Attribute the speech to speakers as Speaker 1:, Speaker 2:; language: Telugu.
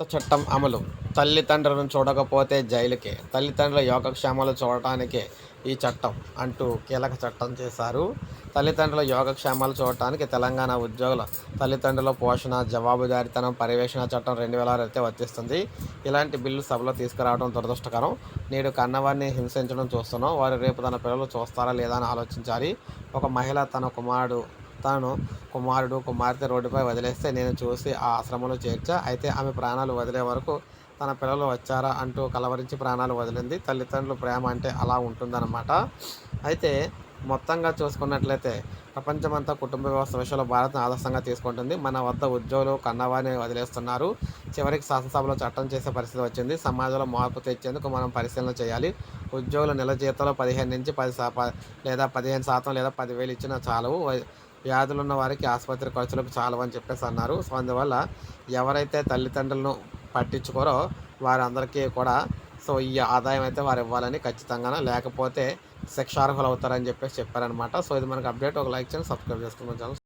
Speaker 1: చట్టం అమలు. తల్లిదండ్రులను చూడకపోతే జైలుకే. తల్లిదండ్రుల యోగక్షేమాలు చూడటానికే ఈ చట్టం అంటూ కీలక చట్టం చేశారు. తల్లిదండ్రుల యోగక్షేమాలు చూడటానికి తెలంగాణ ఉద్యోగుల తల్లిదండ్రుల పోషణ, జవాబుదారీతనం, పర్యవేక్షణ చట్టం 2020 వర్తిస్తుంది. ఇలాంటి బిల్లు సభలో తీసుకురావడం దురదృష్టకరం. నేడు కన్నవారిని హింసించడం చూస్తున్నాం. వారు రేపు తన పిల్లలు చూస్తారా లేదా అని ఆలోచించాలి. ఒక మహిళ తనను కుమారుడు, కుమార్తె రోడ్డుపై వదిలేస్తే నేను చూసి ఆ ఆశ్రమంలో చేర్చా. అయితే ఆమె ప్రాణాలు వదిలే వరకు తన పిల్లలు వచ్చారా అంటూ కలవరించి ప్రాణాలు వదిలింది. తల్లిదండ్రుల ప్రేమ అంటే అలా ఉంటుందన్నమాట. అయితే మొత్తంగా చూసుకున్నట్లయితే ప్రపంచమంతా కుటుంబ వ్యవస్థ విషయంలో భారత్ను ఆదర్శంగా తీసుకుంటుంది. మన వద్ద ఉద్యోగులు కన్నవారిని వదిలేస్తున్నారు. చివరికి శాసనసభలో చట్టం చేసే పరిస్థితి వచ్చింది. సమాజంలో మార్పు తెచ్చేందుకు మనం పరిశీలన చేయాలి. ఉద్యోగుల నెల జీతంలో 15 నుంచి 10 లేదా 15% లేదా 10,000 ఇచ్చినా చాలవు. వ్యాధులున్న వారికి ఆసుపత్రి ఖర్చులకు చాలవని చెప్పేసి అన్నారు. సో అందువల్ల ఎవరైతే తల్లిదండ్రులను పట్టించుకోరో వారందరికీ కూడా ఈ ఆదాయం అయితే వారు ఇవ్వాలని ఖచ్చితంగా, లేకపోతే శిక్షార్హులు అవుతారని చెప్పేసి చెప్పారనమాట. సో ఇది మనకు అప్డేట్. ఒక లైక్ చేయండి, సబ్స్క్రైబ్ చేసుకోండి ఛానల్.